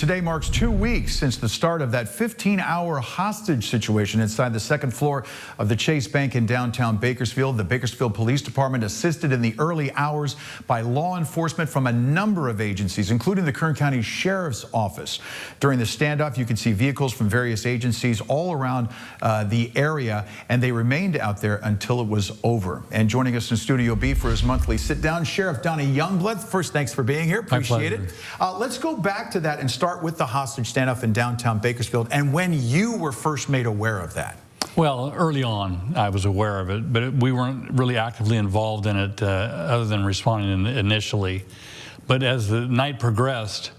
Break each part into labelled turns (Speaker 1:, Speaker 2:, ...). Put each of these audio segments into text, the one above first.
Speaker 1: Today marks 2 weeks since the start of that 15-hour hostage situation inside the second floor of the Chase Bank in downtown Bakersfield. The Bakersfield Police Department, assisted in the early hours by law enforcement from a number of agencies, including the Kern County Sheriff's Office. During the standoff, you can see vehicles from various agencies all around the area, and they remained out there until it was over. And joining us in Studio B for his monthly sit-down, Sheriff Donny Youngblood. First, thanks for being here. Appreciate it. Let's go back to that and start with the hostage standoff in downtown Bakersfield and when you were first made aware of that.
Speaker 2: Well, early on, I was aware of it, but we weren't really actively involved in it other than responding initially. But as the night progressed,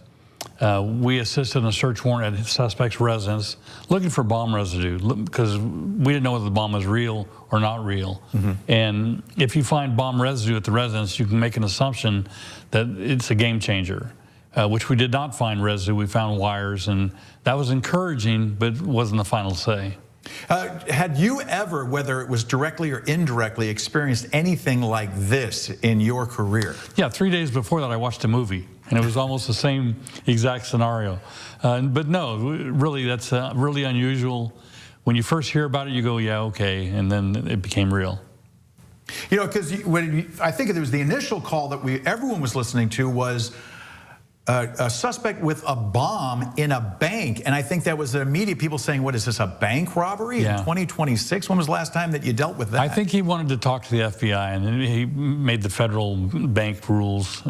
Speaker 2: we assisted in a search warrant at the suspect's residence looking for bomb residue because we didn't know whether the bomb was real or not real. And if you find bomb residue at the residence, you can make an assumption that it's a game changer. Which we did not find residue. We found wires, and that was encouraging, but wasn't the final say.
Speaker 1: Had you ever, whether it was directly or indirectly, experienced anything like this in your career?
Speaker 2: Yeah, 3 days before that, I watched a movie, and it was almost the same exact scenario. But no, really, that's really unusual. When you first hear about it, you go, yeah, okay, and then it became real.
Speaker 1: You know, because I think it was the initial call that everyone was listening to was a suspect with a bomb in a bank, and I think that was immediate people saying, what is this, a bank robbery in 2026? When was the last time that you dealt with that?
Speaker 2: I think he wanted to talk to the FBI, and he made the federal bank rules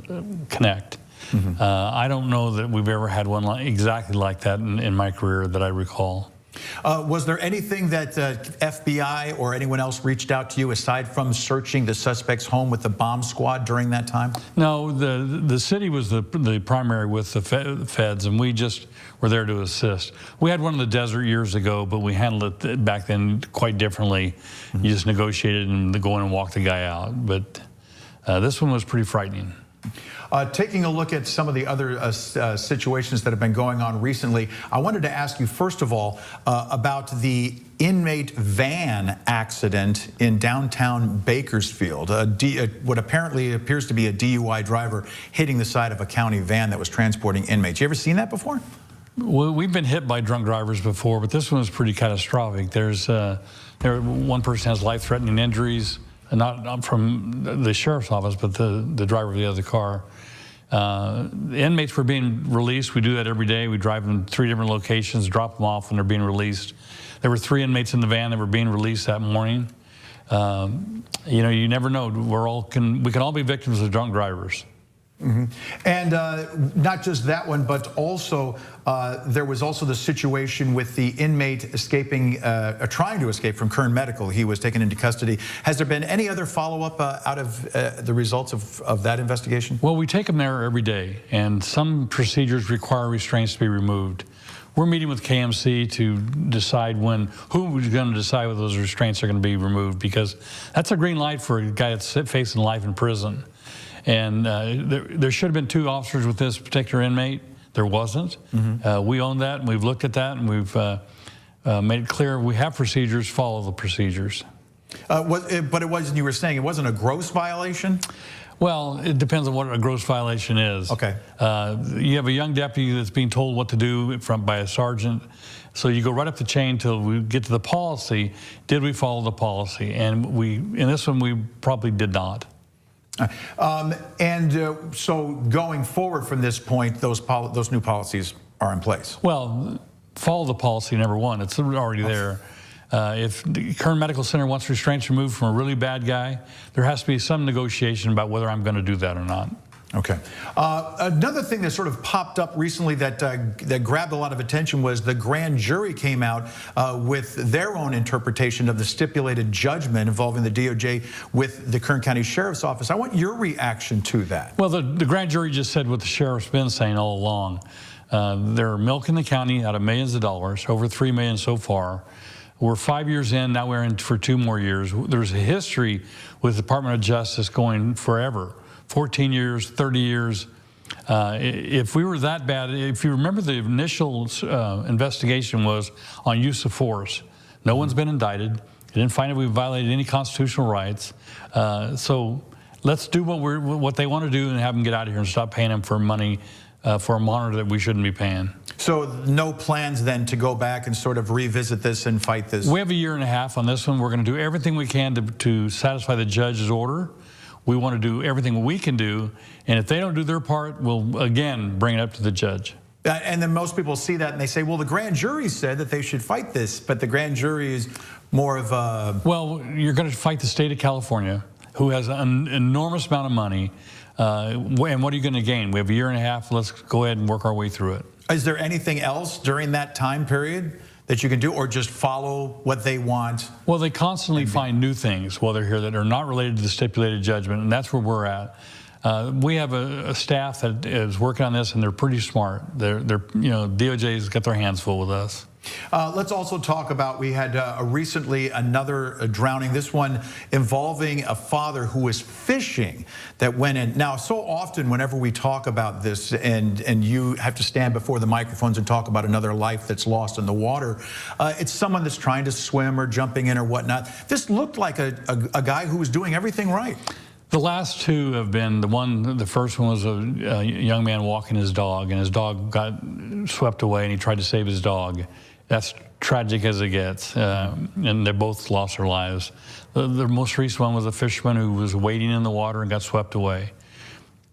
Speaker 2: connect. I don't know that we've ever had one exactly like that in my career that I recall.
Speaker 1: Was there anything that FBI or anyone else reached out to you aside from searching the suspect's home with the bomb squad during that time?
Speaker 2: No, the city was the primary with the feds, and we just were there to assist. We had one in the desert years ago, but we handled it back then quite differently. You just negotiated and go in and walk the guy out. But this one was pretty frightening.
Speaker 1: Taking a look at some of the other situations that have been going on recently, I wanted to ask you, first of all, about the inmate van accident in downtown Bakersfield. What apparently appears to be a DUI driver hitting the side of a county van that was transporting inmates. You ever seen that before?
Speaker 2: Well, we've been hit by drunk drivers before, but this one was pretty catastrophic. One person has life-threatening injuries. Not from the sheriff's office, but the driver of the other car. The inmates were being released. We do that every day. We drive them to 3 different locations, drop them off when they're being released. There were 3 inmates in the van that were being released that morning. You know, you never know. We can all be victims of drunk drivers.
Speaker 1: And not just that one, but also there was also the situation with the inmate escaping, trying to escape from Kern Medical. He was taken into custody. Has there been any other follow-up out of the results of that investigation?
Speaker 2: Well, we take them there every day, and some procedures require restraints to be removed. We're meeting with KMC to decide who's going to decide whether those restraints are going to be removed, because that's a green light for a guy that's facing life in prison. And there should have been 2 officers with this particular inmate. There wasn't. We own that, and we've looked at that, and we've made it clear we have procedures, follow the procedures.
Speaker 1: But it wasn't, you were saying, it wasn't a gross violation?
Speaker 2: Well, it depends on what a gross violation is.
Speaker 1: Okay.
Speaker 2: You have a young deputy that's being told what to do by a sergeant. So you go right up the chain till we get to the policy. Did we follow the policy? And in this one, we probably did not.
Speaker 1: So going forward from this point, those new policies are in place.
Speaker 2: Well, follow the policy, number one. It's already there. If the Kern Medical Center wants restraints removed from a really bad guy, there has to be some negotiation about whether I'm going to do that or not.
Speaker 1: Okay. Another thing that sort of popped up recently that grabbed a lot of attention was the grand jury came out with their own interpretation of the stipulated judgment involving the DOJ with the Kern County Sheriff's Office. I want your reaction to that.
Speaker 2: Well, the grand jury just said what the sheriff's been saying all along. They're milking the county out of millions of dollars, over $3 million so far. We're 5 years in, now we're in for 2 more years. There's a history with the Department of Justice going forever. 14 years, 30 years. If we were that bad, if you remember, the initial investigation was on use of force. No one's been indicted. They didn't find that we violated any constitutional rights. So let's do what they want to do and have them get out of here and stop paying them for money for a monitor that we shouldn't be paying.
Speaker 1: So no plans then to go back and sort of revisit this and fight this?
Speaker 2: We have a year and a half on this one. We're going to do everything we can to satisfy the judge's order. We want to do everything we can do, and if they don't do their part, we'll again bring it up to the judge.
Speaker 1: And then most people see that and they say, well, the grand jury said that they should fight this, but the grand jury is more of a...
Speaker 2: Well, you're going to fight the state of California, who has an enormous amount of money, and what are you going to gain? We have a year and a half. Let's go ahead and work our way through it.
Speaker 1: Is there anything else during that time period that you can do, or just follow what they want?
Speaker 2: Well, they constantly find new things while they're here that are not related to the stipulated judgment, and that's where we're at. We have a staff that is working on this, and they're pretty smart. They're you know, DOJ's got their hands full with us.
Speaker 1: Let's also talk about, we had recently another drowning, this one involving a father who was fishing that went in. Now, so often whenever we talk about this and you have to stand before the microphones and talk about another life that's lost in the water, it's someone that's trying to swim or jumping in or whatnot. This looked like a guy who was doing everything right.
Speaker 2: The last two have been, the first one was a young man walking his dog, and his dog got swept away, and he tried to save his dog. That's tragic as it gets, and they both lost their lives. The most recent one was a fisherman who was wading in the water and got swept away.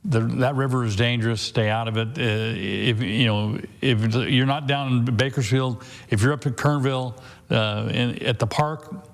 Speaker 2: That river is dangerous. Stay out of it. If you're not down in Bakersfield, if you're up at Kernville at the park,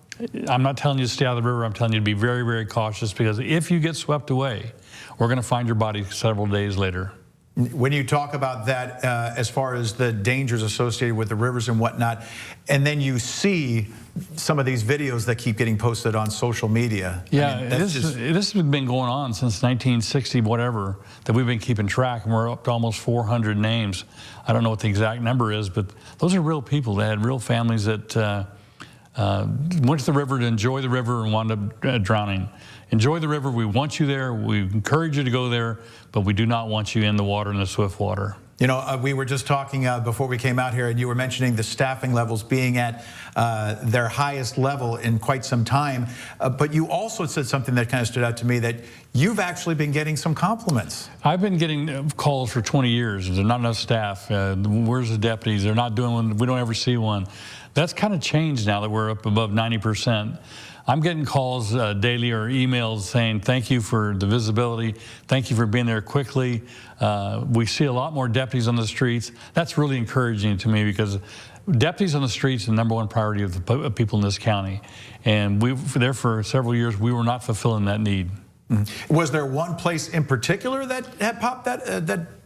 Speaker 2: I'm not telling you to stay out of the river. I'm telling you to be very, very cautious, because if you get swept away, we're going to find your body several days later.
Speaker 1: When you talk about that, as far as the dangers associated with the rivers and whatnot, and then you see some of these videos that keep getting posted on social media.
Speaker 2: Yeah,
Speaker 1: I mean,
Speaker 2: this has been going on since 1960, whatever, that we've been keeping track, and we're up to almost 400 names. I don't know what the exact number is, but those are real people that had real families that went to the river to enjoy the river and wound up drowning. Enjoy the river. We want you there. We encourage you to go there, but we do not want you in the water, in the swift water.
Speaker 1: You know, we were just talking before we came out here, and you were mentioning the staffing levels being at their highest level in quite some time. But you also said something that kind of stood out to me, that you've actually been getting some compliments.
Speaker 2: I've been getting calls for 20 years. There's not enough staff. Where's the deputies? They're not doing one. We don't ever see one. That's kind of changed now that we're up above 90%. I'm getting calls daily or emails saying, thank you for the visibility. Thank you for being there quickly. We see a lot more deputies on the streets. That's really encouraging to me, because deputies on the streets are the #1 priority of the people in this county. And there for several years, we were not fulfilling that need.
Speaker 1: Mm-hmm. Was there one place in particular that had popped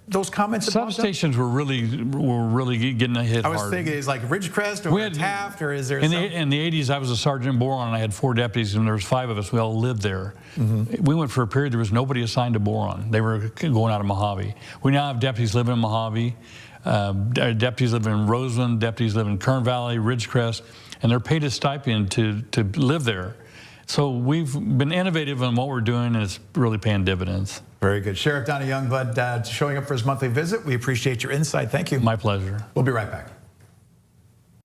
Speaker 1: those comments?
Speaker 2: Substations were really getting hit hard.
Speaker 1: I was thinking, is like Ridgecrest or Taft, or is there
Speaker 2: in the 80s, I was a sergeant in Boron, and I had 4 deputies, and there was 5 of us. We all lived there. Mm-hmm. We went for a period, there was nobody assigned to Boron. They were going out of Mojave. We now have deputies living in Mojave. Deputies live in Roseland, deputies live in Kern Valley, Ridgecrest, and they're paid a stipend to live there. So we've been innovative in what we're doing, and it's really paying dividends.
Speaker 1: Very good. Sheriff Donny Youngblood showing up for his monthly visit. We appreciate your insight. Thank you.
Speaker 2: My pleasure.
Speaker 1: We'll be right back.